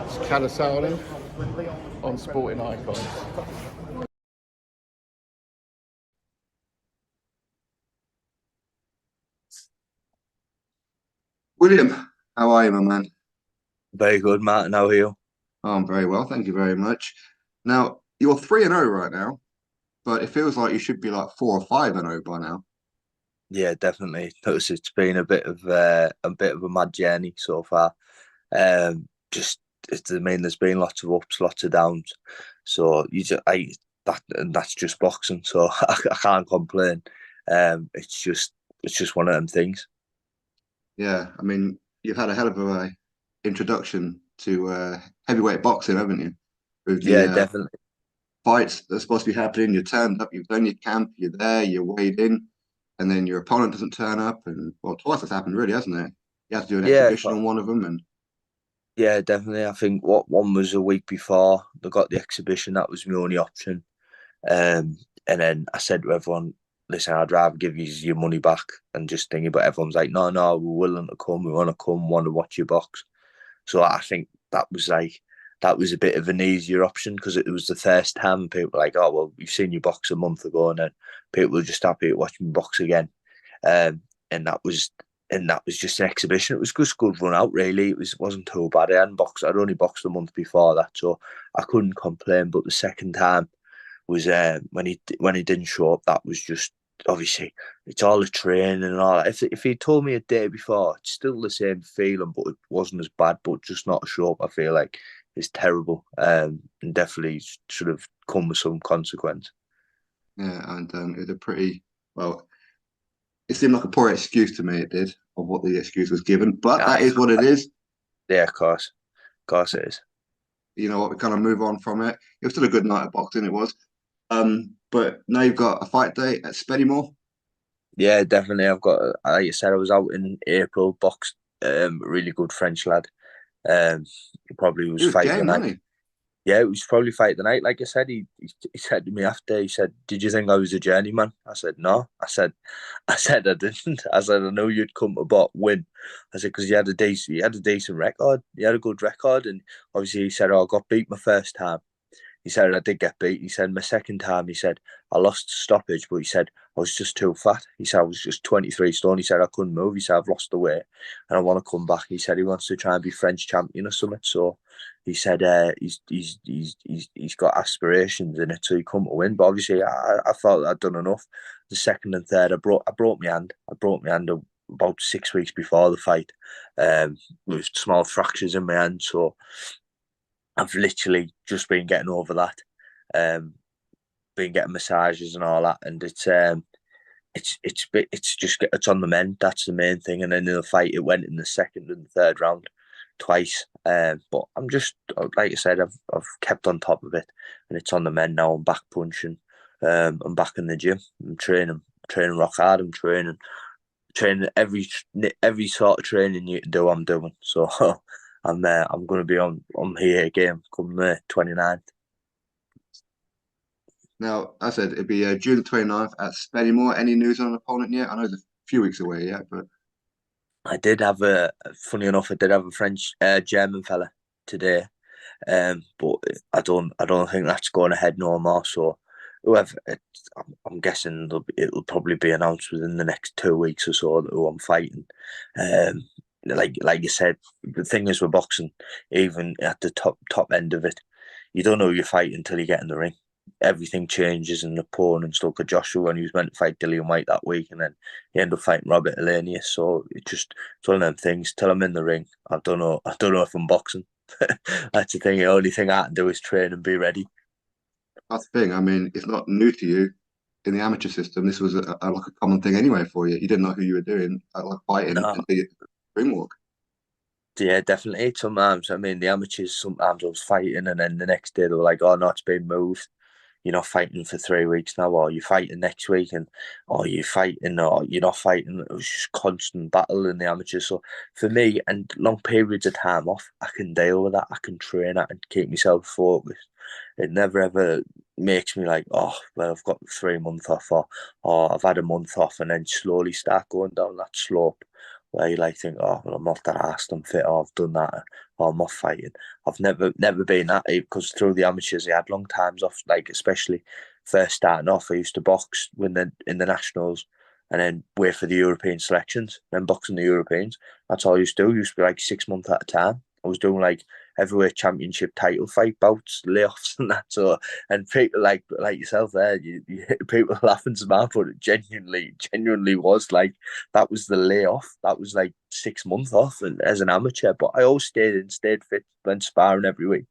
It's Calisari on Sporting Icons. William, how are you, my man? Very good, Martin. How are you? Oh, I'm very well, thank you very much. Now, you're 3-0 right now, but it feels like you should be like 4 or 5-0 by now. Yeah, definitely. It's been a bit of a mad journey so far. I mean, there's been lots of ups, lots of downs. So and that's just boxing. So I can't complain. It's just one of them things. Yeah, I mean, you've had a hell of a introduction to heavyweight boxing, haven't you? With the Yeah, definitely. fights that are supposed to be happening, you turned up, you've done your camp, you're there, you're weighed in, and then your opponent doesn't turn up, and well, twice that's happened, really, hasn't it? You had to do an Yeah, exhibition on one of them, and yeah, definitely. I think what one was a week before they got the exhibition. That was my only option. And then I said to everyone, listen, I'd rather give you your money back and just thinking, but everyone's like, no, no, we're willing to come. We want to come, want to watch your box. So I think that was a bit of an easier option because it was the first time people were like, oh, well, we've seen you box a month ago. And then people were just happy to watch me box again. Um, and that was just an exhibition. It was just good run out, really. Wasn't too bad. I'd only boxed a month before that, so I couldn't complain. But the second time was when he didn't show up. That was just obviously it's all the training and all that. If he told me a day before, it's still the same feeling, but it wasn't as bad. But just not to show up, I feel like is terrible, and definitely should have come with some consequence. yeah, and it was a pretty well. It seemed like a poor excuse to me. It did of what the excuse was given, but Ah, that is what it is. yeah, of course it is. You know what? We kind of move on from it. It was still a good night of boxing. It was. But now you've got a fight day at Spennymoor. Yeah, definitely. I've got, like you said, I was out in April, boxed a really good French lad. He probably He was was fight of the game, night. wasn't he? Yeah, it was probably fight of the night. Like I said, he said to me after, he said, "Did you think I was a journeyman?" I said, "No." I didn't. I said, "I know you'd come to win." I said, "Because you had a decent record. You had a good record." And obviously, he said, "Oh, I got beat my first time." He said I did get beat. He said my second time, he said I lost stoppage, but he said I was just too fat. He said I was just 23 stone. He said I couldn't move. He said I've lost the weight and I want to come back. He said he wants to try and be French champion or something. So he said he's got aspirations in it, so he come to win. But obviously, I thought I'd done enough. The second and third, I broke my hand. I broke my hand about 6 weeks before the fight, with small fractures in my hand. So I've literally just been getting over that, um, been getting massages and all that, and it's on the mend. That's the main thing. And then in the fight, it went in the second and third round twice. But I'm just like I said, I've kept on top of it, and it's on the mend now. I'm back punching. I'm back in the gym. I'm training rock hard. I'm training every sort of training you can do. I'm doing so. I'm going to be on here again come the 29th. Now, I said it'd be June the 29th at Spennymoor. Any news on an opponent yet? I know it's a few weeks away yet, but I did have funny enough, I did have a French German fella today, but I don't think that's going ahead no more. So whoever, I'm guessing it'll probably be announced within the next 2 weeks or so who I'm fighting. Um, like you said, the thing is with boxing, even at the top end of it, you don't know who you're fighting until you get in the ring. Everything changes in the opponents. Look at Joshua when he was meant to fight Dillian White that week, and then he ended up fighting Robert Elenius. So it's one of them things. Till I'm in the ring, I don't know. I don't know if I'm boxing. That's the thing. The only thing I can do is train and be ready. that's the thing. I mean, it's not new to you in the amateur system. This was like a common thing anyway for you. You didn't know who you were doing, like fighting No, until you ring walk. yeah, definitely. Sometimes, I mean, the amateurs. Sometimes I was fighting, and then the next day they were like, "Oh no, it's been moved. You're not fighting for 3 weeks now, or you're fighting next week, and or you're fighting, or you're not fighting." It was just constant battle in the amateurs. So for me, and long periods of time off, I can deal with that. I can train. I can keep myself focused. It never ever makes me like, oh, well, I've got 3 months off, or I've had a month off, and then slowly start going down that slope where you like think, oh, well, I'm not that arsed, I'm fit, or I've done that. oh, I'm off fighting. I've never been that, because through the amateurs, I had long times off, like especially first starting off, I used to box in the nationals and then wait for the European selections, then boxing the Europeans. That's all I used to do. I used to be like 6 months at a time. I was doing like heavyweight championship title fight bouts, layoffs and that. So, and people like yourself there, people laughing to my, but it genuinely was like, that was the layoff. That was like 6 months off and, as an amateur. But I always stayed fit, went sparring every week,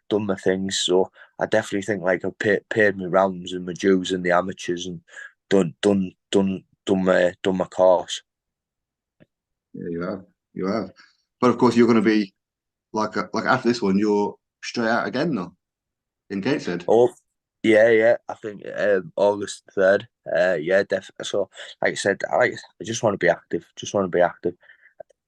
done my things. So I definitely think like I paid my rounds and my dues in the amateurs and done my course. Yeah, you have. But of course, you're going to be like after this one, you're straight out again though in Gateshead. Oh, yeah. I think August 3rd. Yeah, definitely. So, like I said, I just want to be active. Just want to be active.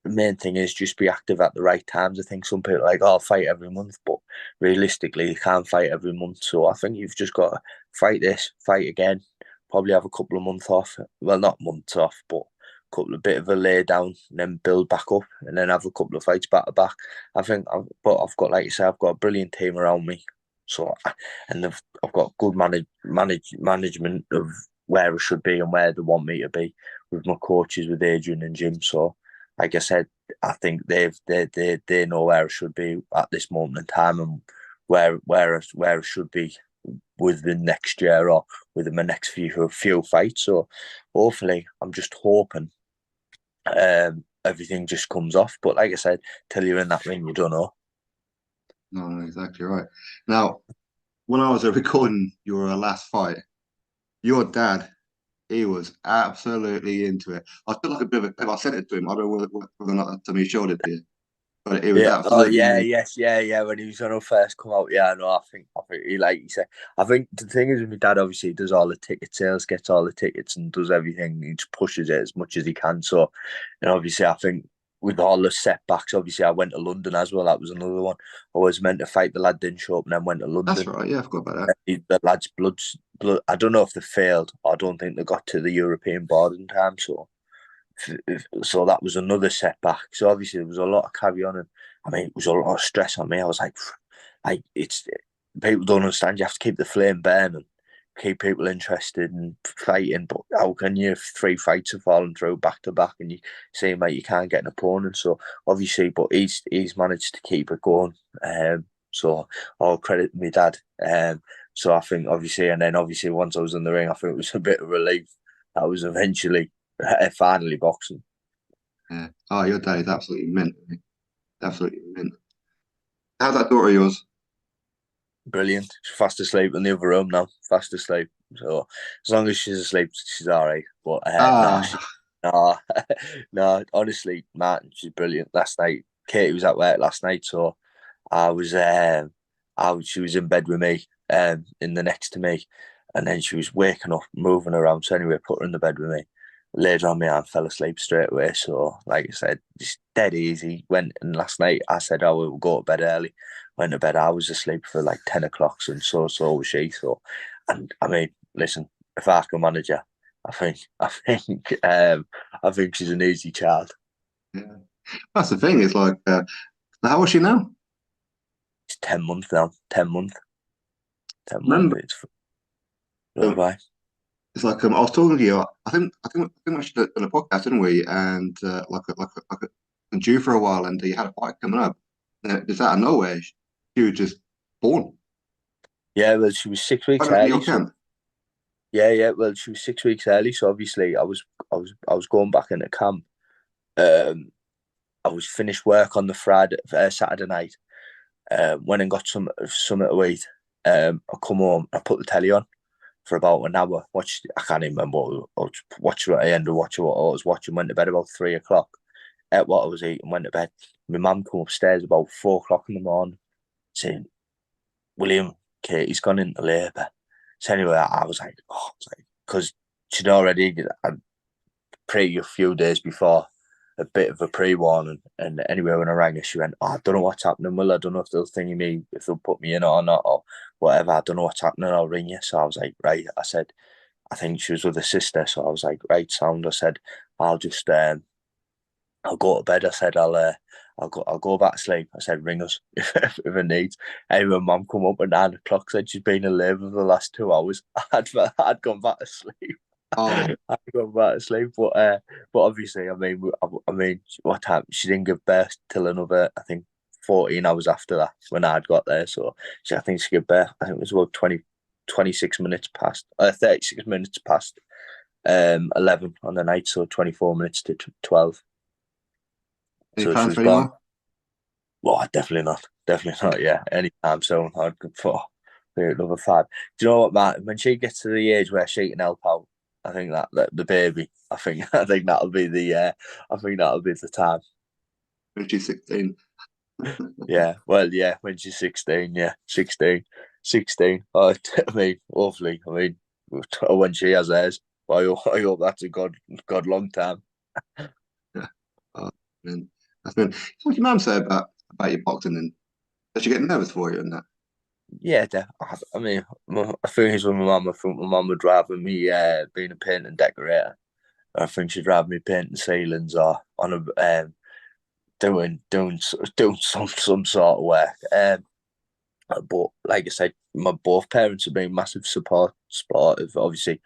The main thing is just be active at the right times. I think some people are like, oh, I'll fight every month, but realistically, you can't fight every month. So I think you've just got to fight this, fight again, probably have a couple of months off. Well, not months off, but a couple of bit of a lay down and then build back up and then have a couple of fights back to back. I think, but I've got, like you say, I've got a brilliant team around me. So, and I've got good management of where I should be and where they want me to be with my coaches, with Adrian and Jim. So, like I said, I think they know where I should be at this moment in time and where I should be within next year or within my next few fights. So hopefully, I'm just hoping everything just comes off. But like I said, till you're in that ring, you don't know. No, exactly right. Now, when I was recording your last fight, your dad, he was absolutely into it. I feel like a bit of a, if I sent it to him, I don't know whether or not that's something he showed it to you, but it was Yeah. Oh, absolutely yeah. mint. Yes. Yeah. When he was gonna first come out, yeah. No, I think he, like you said. I think the thing is with my dad, obviously, he does all the ticket sales, gets all the tickets, and does everything. He just pushes it as much as he can. So, and obviously, I think with all the setbacks, obviously, I went to London as well. That was another one. I was meant to fight, the lad didn't show up, and then went to That's London. right. Yeah, I forgot about that. The lads' blood. I don't know if they failed. I don't think they got to the European board in time. So that was another setback. So obviously there was a lot of carry on, and I mean it was a lot of stress on me. I was like it's people don't understand. You have to keep the flame burning, keep people interested and fighting. But how can you if 3 fights have fallen through back to back and you seem like you can't get an opponent? So obviously, but he's managed to keep it going. So all credit to my dad. So I think obviously, and then obviously once I was in the ring, I think it was a bit of relief. I was eventually finally boxing. Yeah. Oh, your dad is absolutely mint. Absolutely mint. How's that daughter of yours? Brilliant. She's fast asleep in the other room now. Fast asleep. So as long as she's asleep, she's all right. But Ah, no, no. Honestly, Martin, she's brilliant. Last night, Katie was at work last night, so I was, she was in bed with me, in the next to me, and then she was waking up, moving around. So anyway, put her in the bed with me. Laid her on me and fell asleep straight away. So, like I said, just dead easy. Went and last night I said, "Oh, we'll go to bed early." Went to bed. I was asleep for like 10 o'clock, and so was she. So, and I mean, listen, if I can manage her, I think she's an easy child. yeah. That's the thing. It's like, how old is she now? It's 10 months now. 10 months. 10 months. Remember, It's um, bye. it's like I was talking to you. I think we should have done a podcast, didn't we? And been due for a while, and you had a fight coming up. Just out of nowhere, she was just born Yeah, well, she was 6 weeks right in your early. So camp. yeah. Well, she was 6 weeks early. So obviously, I was going back into camp. Um, I was finished work on the Saturday night. Went and got some to eat. I come home. I put the telly on for about an hour. Watched. I can't even remember. Watch what I ended up watching. What I was watching. Went to bed about 3 o'clock. Ate what I was eating. Went to bed. My mum come upstairs about 4 o'clock in the morning, saying, "William, Katie's gone into labour." So anyway, I was like, because she'd already had a few days before, a bit of a pre-warning. And anyway, when I rang her, she went, "Oh, I don't know what's happening, Will. I don't know if they'll thingy me, if they'll put me in or not, or whatever. I don't know what's happening. I'll ring you." So I was like, right. I said, I think she was with her sister. So I was like, right, sound. I said, I'll just, I'll go to bed. I'll go back to sleep. I said, ring us if it needs. Anyway, Mum come up at 9 o'clock, said she's been in labour for the last 2 hours. I'd gone back to sleep. Oh, I'd gone back to sleep, but obviously, I mean, what time? She didn't give birth till another, I think, 14 hours after that when I'd got there. So I think she gave birth. I think it was about 26 minutes past, 36 minutes past 11 on the night, so 24 minutes to 12. any So she plans was for born. anyone? Well, definitely not. Definitely not. Yeah, anytime soon. I'd go for another 5. Do you know what, Matt? When she gets to the age where she can help out, I think that the baby. I think that'll be the. I think that'll be the time. When she's 16. Yeah. Well, yeah. When she's 16. Yeah, 16. 16. I mean, hopefully. I mean, when she has hers. I hope that's a god long time. Yeah. Oh, man. What did your mum say about your boxing? And does she get nervous for you and that? Yeah, I mean, I think it's with my mum. I think my mum would rather me being a paint and decorator. I think she'd rather me painting ceilings or on doing some sort of work. But like I said, my both parents have been massive supportive. Obviously,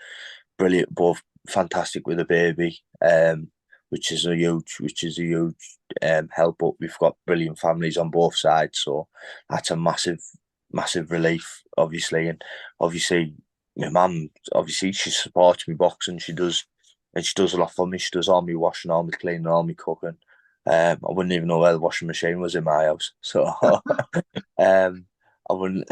brilliant, both fantastic with the baby. Which is a huge help. But we've got brilliant families on both sides, so that's a massive relief, obviously. And obviously, my mum, obviously, she supports me boxing. She does, and she does a lot for me. She does all my washing, all my cleaning, all my cooking. I wouldn't even know where the washing machine was in my house. So, I wouldn't.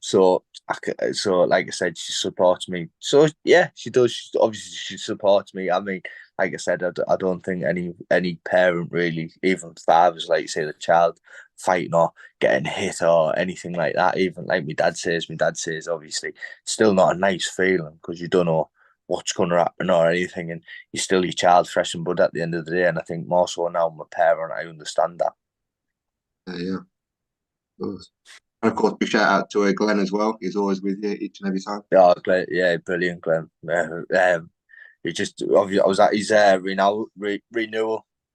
So like I said, she supports me. So yeah, she does. Obviously, she supports me. I mean, like I said, I don't think any parent really, even fathers, like you say, the child fighting or getting hit or anything like that. Even like my dad says, obviously, it's still not a nice feeling because you don't know what's going to happen or anything, and you're still your child, fresh and bud at the end of the day. And I think more so now, I'm a parent, I understand that. Yeah, of course. And of course, big shout out to Glenn as well. He's always with you each and every time. Yeah, Glenn, yeah, brilliant, Glenn. He just obviously I was at his renewal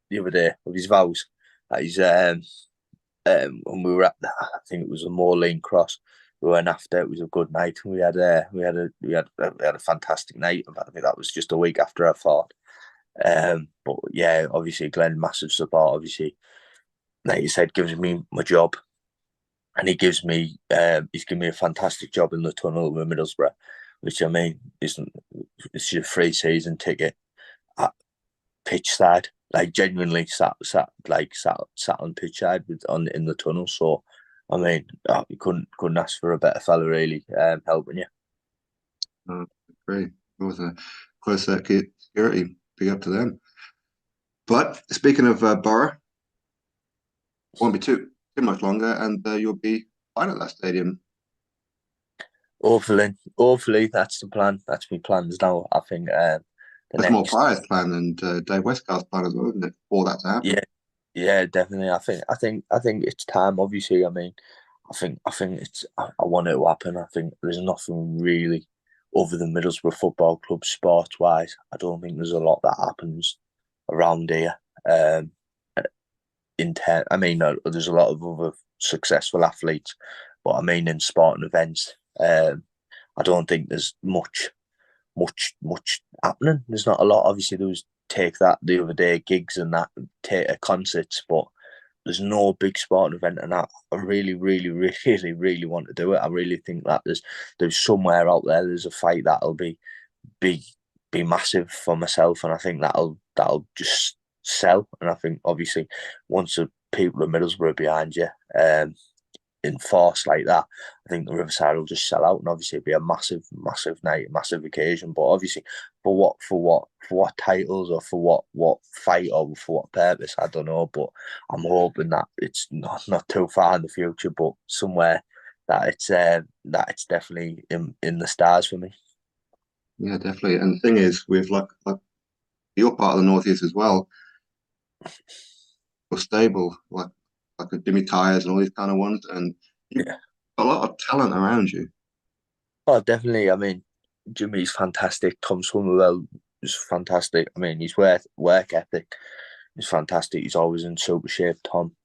the other day of his vows. At his when we were at I think it was a Moorlane Cross. We went after. It was a good night. We had a fantastic night. I think that was just a week after I fought. But yeah, obviously Glenn, massive support. Obviously, like you said, gives me my job, and he's given me a fantastic job in the tunnel with Middlesbrough, which I mean isn't it's your free season ticket at pitch side, like genuinely sat on pitch side in the tunnel. So I mean, you couldn't ask for a better fella really helping you. Great. It was a close circuit security. Big up to them. But speaking of Borough, won't be too much longer, and you'll be fine at that stadium. Hopefully that's the plan. That's my plans now. I think That's more Prior's plan and Dave Westgarth's plan as well, isn't it? For that to happen. Yeah, definitely. I think it's time. Obviously, I mean, I think it's. I want it to happen. I think there's nothing really other than Middlesbrough Football Club sport wise. I don't think there's a lot that happens around here. I mean, there's a lot of other successful athletes, but I mean, in sporting events, I don't think there's much happening. There's not a lot. Obviously, there was Take That the other day, gigs and that, concerts, but there's no big sporting event, and I really, really, really, really want to do it. I really think that there's somewhere out there. There's a fight that'll be massive for myself, and I think that'll just sell. And I think obviously once the people of Middlesbrough are behind you, in force like that, I think the Riverside will just sell out, and obviously it'd be a massive night, massive occasion. But obviously, for what titles or for what fight or for what purpose, I don't know. But I'm hoping that it's not too far in the future, but somewhere that it's definitely in the stars for me. Yeah, definitely. And the thing is, with like your part of the Northeast as well, you're stable, like a Jimmy Tyres and all these kind of ones, and you've Yeah. got a lot of talent around you. Oh, definitely. I mean, Jimmy's fantastic. Tom Summerwell is fantastic. I mean, his work ethic is fantastic. He's always in super shape, Tom.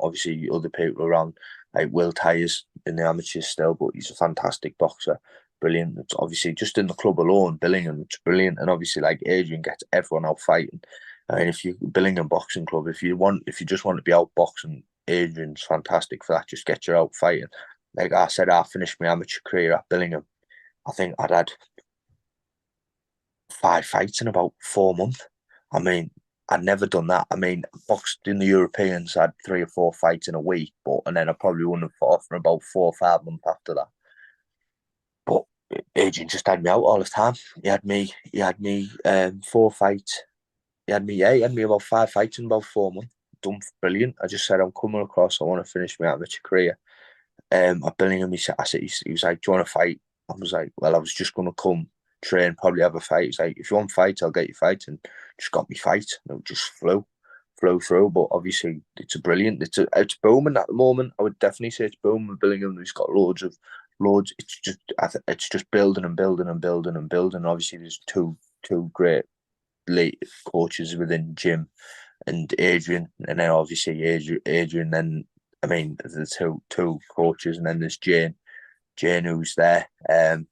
Obviously, other people around, like Will Tyers in the amateurs still, but he's a fantastic boxer. Brilliant. It's obviously just in the club alone, Billingham, it's brilliant. And obviously, like Adrian gets everyone out fighting. I mean, if you Billingham Boxing Club, if you just want to be out boxing, Adrian's fantastic for that. Just get you out fighting. Like I said, I finished my amateur career at Billingham. I think I'd had 5 fights in about 4 months. I mean, I'd never done that. I mean, boxed in the Europeans, I had 3 or 4 fights in a week, and then I probably wouldn't have fought for about 4 or 5 months after that. But Adrian just had me out all the time. He had me 4 fights. He had me about 5 fights in about 4 months. Done brilliant. I just said I'm coming across. I want to finish my amateur career. At Billingham, he was like, "Do you want to fight?" I was like, "Well, I was just going to come train, probably have a fight." He's like, "If you want to fight, I'll get you fight," and just got me fight. And it just flew through. But obviously, it's it's booming at the moment. I would definitely say it's booming. Billingham, he's got loads. It's just building and building and building and building. Obviously, there's two great late coaches within Jim and Adrian, and then obviously Adrian. Then I mean, the two coaches, and then there's Jane who's there, and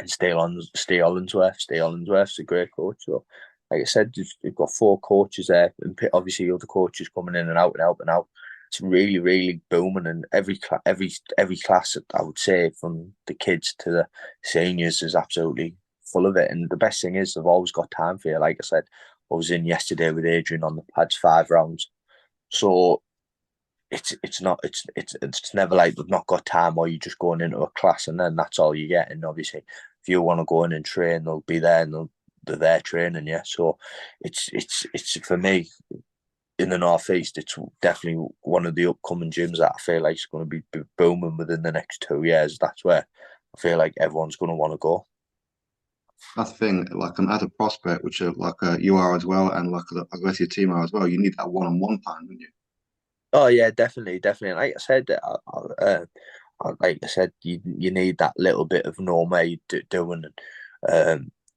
Steve Hollingsworth's a great coach. So, like I said, you've got 4 coaches there, and obviously other coaches coming in and out and out and out. It's really, really booming, and every class, I would say, from the kids to the seniors, is absolutely full of it. And the best thing is, they've always got time for you. Like I said, I was in yesterday with Adrian on the pads, 5 rounds. So it's never like they've not got time, or you're just going into a class and then that's all you get. And obviously, if you want to go in and train, they'll be there and they're there training. Yeah, so it's for me in the northeast. It's definitely one of the upcoming gyms that I feel like is going to be booming within the next 2 years. That's where I feel like everyone's going to want to go. That's the thing, like as a prospect, which you are as well, and like the rest of your team are as well. You need that one-on-one time, don't you? Oh yeah, definitely. Like I said, like I said, you need that little bit of normal doing.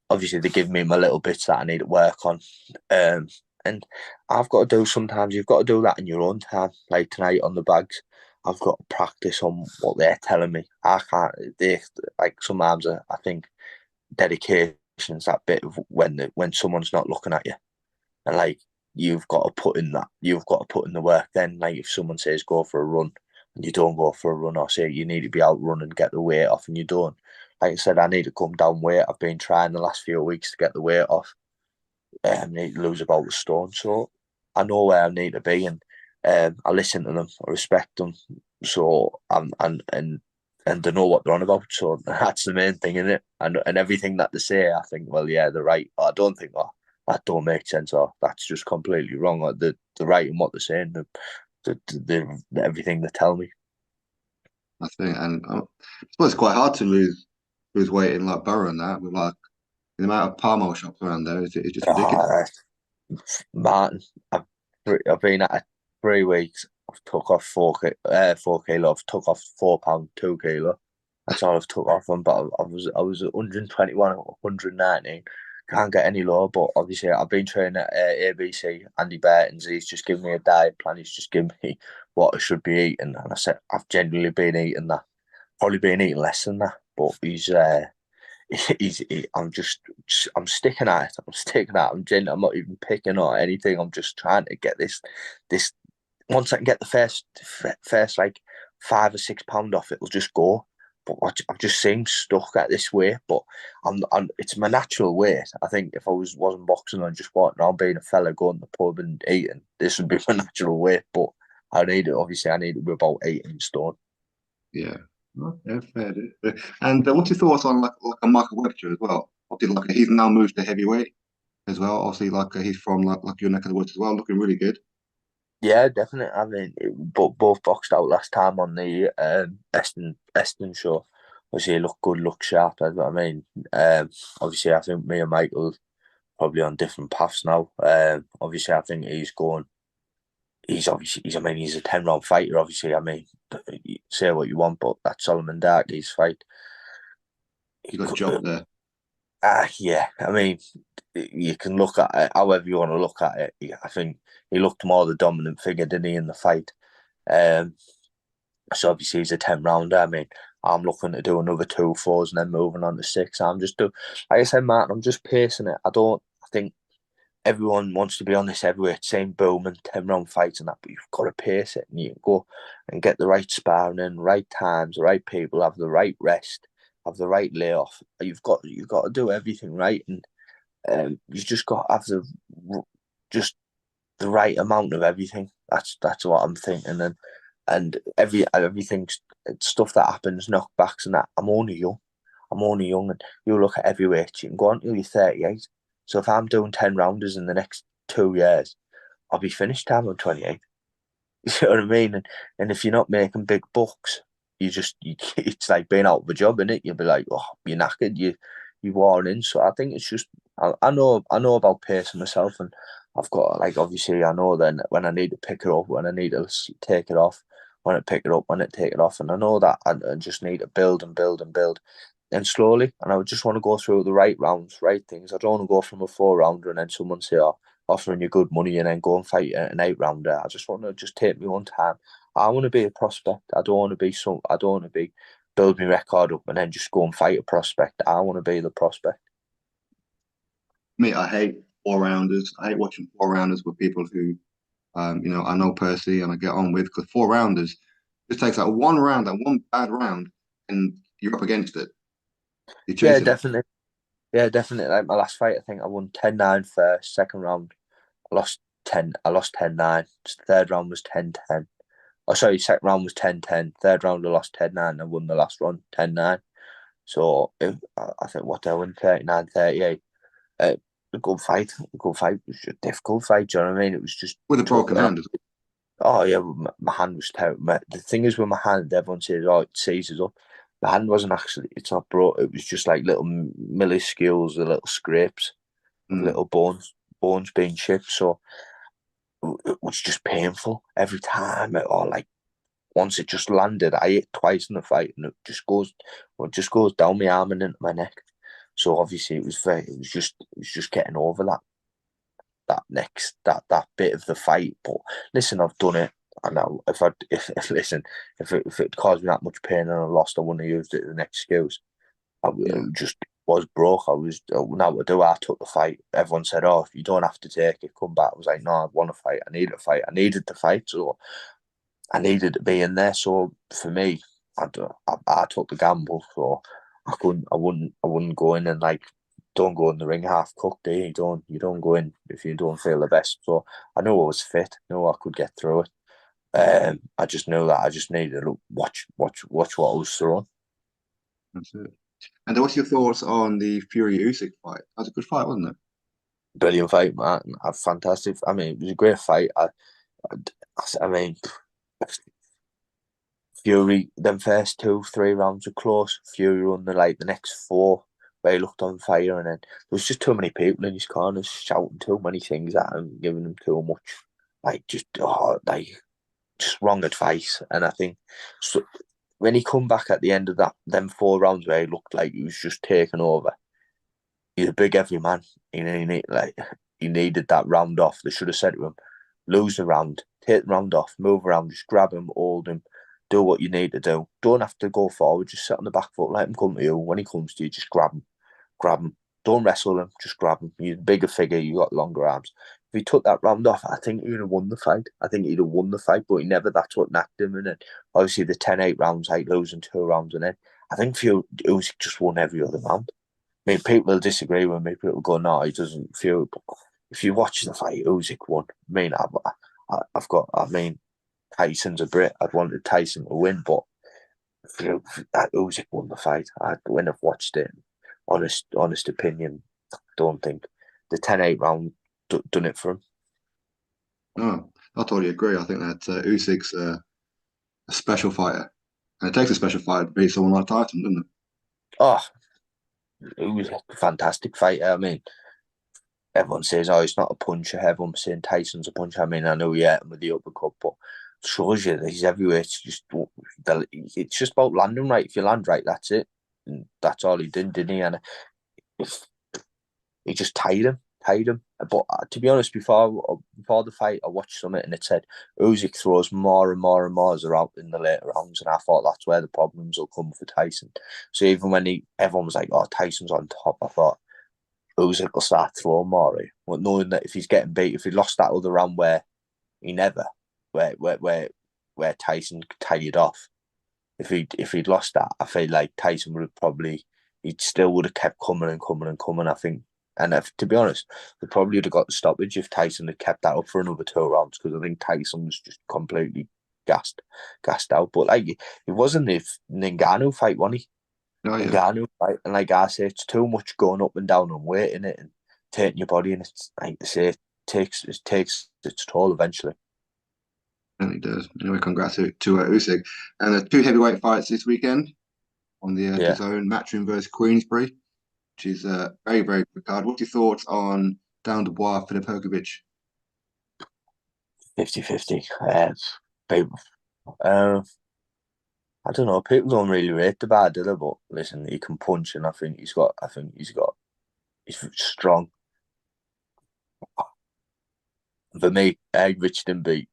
Obviously, they give me my little bits that I need to work on. And I've got to do sometimes. You've got to do that in your own time. Like tonight on the bags, I've got to practice on what they're telling me. I can't. Like sometimes I think dedication is that bit of when someone's not looking at you, and like you've got to put in the work. Then like if someone says go for a run and you don't go for a run, or say you need to be out running, get the weight off, and you don't. Like I said, I need to come down weight. I've been trying the last few weeks to get the weight off. I need to lose about a stone, so I know where I need to be, and I listen to them, I respect them, so and they know what they're on about. So that's the main thing, isn't it? And everything that they say, I think, well, yeah, they're right. Or I don't think, oh, that don't make sense, or that's just completely wrong. Or they're right in what they're saying. Everything they tell me. I think, and I suppose it's quite hard to lose weight in like Borough and that with like the amount of palm oil shops around there. It's just ridiculous. Martin, I've been at it 3 weeks. I've took off 4 kilo. I've took off £4, 2 kilo. That's all I've took off them. But I was 121, 119. Can't get any lower. But obviously, I've been training at ABC. Andy Burton's. He's just given me a diet plan. He's just given me what I should be eating, and I said I've genuinely been eating that. Probably been eating less than that. But I'm sticking at it. I'm not even picking or anything. I'm just trying to get this. Once I can get the first like £5 or £6 off, it'll just go. But I've just seemed stuck at this weight. But it's my natural weight. I think if I wasn't boxing and just walking around being a fella, going to the pub and eating, this would be my natural weight. But I need to be about 18 stone. Yeah. Yeah, fair. And what's your thoughts on like a Michael Webster as well? Obviously, like he's now moved to heavyweight as well. Obviously, like he's from like your neck of the woods as well, looking really good. Yeah, definitely. I mean, both boxed out last time on the Eston show. Obviously, look good, look sharp. That's what I mean. Obviously, I think me and Michael probably on different paths now. Obviously, I think he's going. He's a 10 round fighter. Obviously, I mean, say what you want, but that's Solomon Darkey's fight. You got a job there. Yeah. I mean, you can look at it however you want to look at it. I think he looked more the dominant figure, didn't he, in the fight? So obviously he's a 10 rounder. I mean, I'm looking to do another 2 4s and then moving on to 6. I'm just doing, like I said, Martin, I'm just pacing it. I think everyone wants to be on this heavyweight, same boom and 10 round fights and that, but you've got to pace it and you can go and get the right sparring in, right times, the right people, have the right rest, have the right layoff. You've got to do everything right, and you just got to have just the right amount of everything. That's what I'm thinking, and everything stuff that happens, knockbacks and that. I'm only young. And you look at heavyweights, you can go until you're 38. So if I'm doing 10 rounders in the next 2 years, I'll be finished time I'm 28. You know what I mean? And if you're not making big bucks, it's like being out of a job, innit? You'll be like, oh, you're knackered, you worn in. So I think it's just I know about pacing myself, and I've got, like, obviously I know then when I need to pick it up, when I need to take it off, when I pick it up, when I take it off, and I know that I just need to build and build and build, and slowly. And I would just want to go through the right rounds, right things. I don't want to go from a 4 rounder and then someone say, oh, offering you good money and then go and fight an 8 rounder. I just want to just take me one time. I want to be a prospect. I don't want to be build my record up and then just go and fight a prospect. I want to be the prospect. Me, I hate 4 rounders. I hate watching 4 rounders with people who, I know personally and I get on with, because 4 rounders just takes that one round, that one bad round, and you're up against it. You're Yeah, chasing it. definitely. Yeah, definitely. Like my last fight, I think I won 10-9 first. Second round, I lost 10. I lost 10-9. Third round was 10-10. Oh, sorry, second round was 10-10. Third round, I lost 10-9. I won the last round 10-9. So I think what I won 39-38. A good fight. A good fight. It was just a difficult fight. Do you know what I mean? It was just With a tough. broken hand as well. Oh yeah, my hand was terrible. The thing is with my hand, everyone says, "Oh, it seizes up." My hand wasn't actually. It's not broke. It was just like little milliscules, the little scrapes of Mm. little bones being chipped. So it was just painful every time. Or like once it just landed, I hit twice in the fight, and it just goes down my arm and into my neck. So obviously it was just getting over that bit of the fight. But listen, I've done it. And now, if it caused me that much pain and I lost, I wouldn't have used it as an excuse. Yeah. Just was broke. Now I do. I took the fight. Everyone said, "Oh, you don't have to take it. Come back." I was like, "No, I want to fight. I need to fight. I needed to fight. So I needed to be in there." So for me, I took the gamble. So I couldn't. I wouldn't go in and like. Don't go in the ring half cooked. You don't go in if you don't feel the best. So I knew I was fit. I knew I could get through it. I just knew that I just needed to watch what I was throwing. That's it. And what's your thoughts on the Fury Usyk fight? That was a good fight, wasn't it? Brilliant fight, man. Fantastic. I mean, it was a great fight. I mean, Fury, them first 2 3 rounds were close. Fury won the next 4 where he looked on fire, and then there was just too many people in his corners shouting too many things at him, giving him too much, just wrong advice. And I think so, when he come back at the end of them 4 rounds where he looked like he was just taking over, he's a big heavy man. He needed that round off. They should have said to him, lose the round, take the round off, move around, just grab him, hold him, do what you need to do. Don't have to go forward, just sit on the back foot, let him come to you. When he comes to you, just grab him. Don't wrestle him, just grab him. You're a bigger figure, you got longer arms. If he took that round off, I think he'd have won the fight. But he never, that's what knocked him. And then obviously the 10-8 rounds, like losing 2 rounds, and then I think Usyk just won every other round. I mean, people will disagree with me. People will go, no, he doesn't feel. But if you watch the fight, Usyk won. I mean, I mean, Tyson's a Brit. I'd wanted Tyson to win, but Usyk won the fight. When I've watched it, honest opinion, I don't think the 10-8 round done it for him. No, I totally agree. I think that Usyk's a special fighter. And it takes a special fighter to beat someone like Tyson, doesn't it? Oh, it was a fantastic fight. I mean, everyone says, "Oh, he's not a puncher." Everyone's saying Tyson's a puncher. I mean, I know he hit him with the uppercut, but it shows you that he's everywhere. It's just about landing right. If you land right, that's it. And that's all he did, didn't he? And he just tied him. tied him. But to be honest, before the fight, I watched something and it said Usyk throws more and more and more as they're out in the later rounds, and I thought that's where the problems will come for Tyson. So even when everyone was like, "Oh, Tyson's on top," I thought Usyk will start throwing more. Right? Well, knowing that if he's getting beat, if he lost that other round where he never, where Tyson tied off, if he'd lost that, I feel like Tyson would have probably he still would have kept coming and coming and coming. I think. And to be honest, they probably would have got the stoppage if Tyson had kept that up for another 2 rounds, because I think Tyson was just completely gassed out. But like, it wasn't the Ngannou fight, wasn't he? Oh yeah, Ngannou fight, and like I say, it's too much going up and down and weight in it and taking your body, and it's like I say, it takes its toll eventually. really does. Anyway, congrats to Usyk. And there's 2 heavyweight fights this weekend on the Yeah, DAZN Matchroom versus Queensbury, which is a very, very good card. What's your thoughts on down the wire Filipovic? 50-50. People, I don't know. People don't really rate the bad, do they? But listen, he can punch, and I think he's strong. For me, Hegovich didn't beat.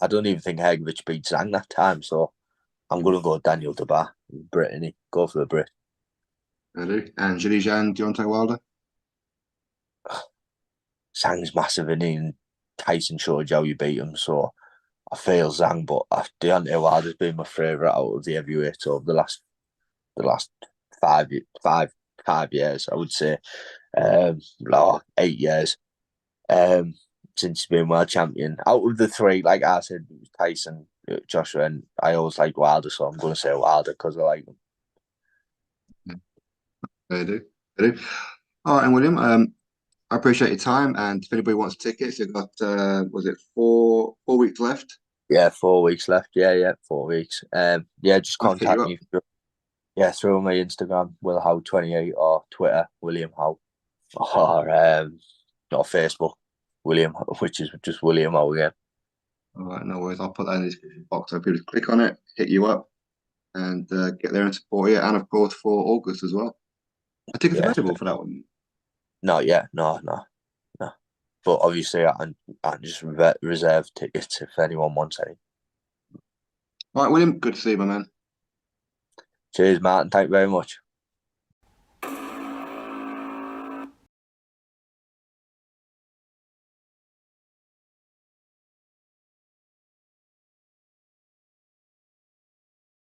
I don't even think Hegovich beat Zhang that time, so I'm gonna go Daniel Dubois, Brittany. Go for the Brit. I do. And Zhilei Deontay Wilder? Zhang's massive, and Tyson showed how you beat him, so I feel Zhang, but Deontay Wilder's been my favourite out of the heavyweights over the last 5 years, I would say. 8 years. Since he's been world champion. Out of the three, like I said, it was Tyson, Joshua, and I always like Wilder, so I'm going to say Wilder because I like him. I do. All right, and William, I appreciate your time. And if anybody wants tickets, you've got was it 4 weeks left? Yeah, 4 weeks left. Yeah, 4 weeks. Just contact me. Through my Instagram, Will Howe 28, or Twitter, William Howe, or Facebook, William, which is just William Howe again. All right, no worries. I'll put that in the description box so people just click on it, hit you up, and get there and support you. And of course for August as well. Are tickets available for that one? Not yet. No. But obviously, I just reserve tickets if anyone wants any. All right, William. Good to see you, my man. Cheers, Martin. Thank you very much.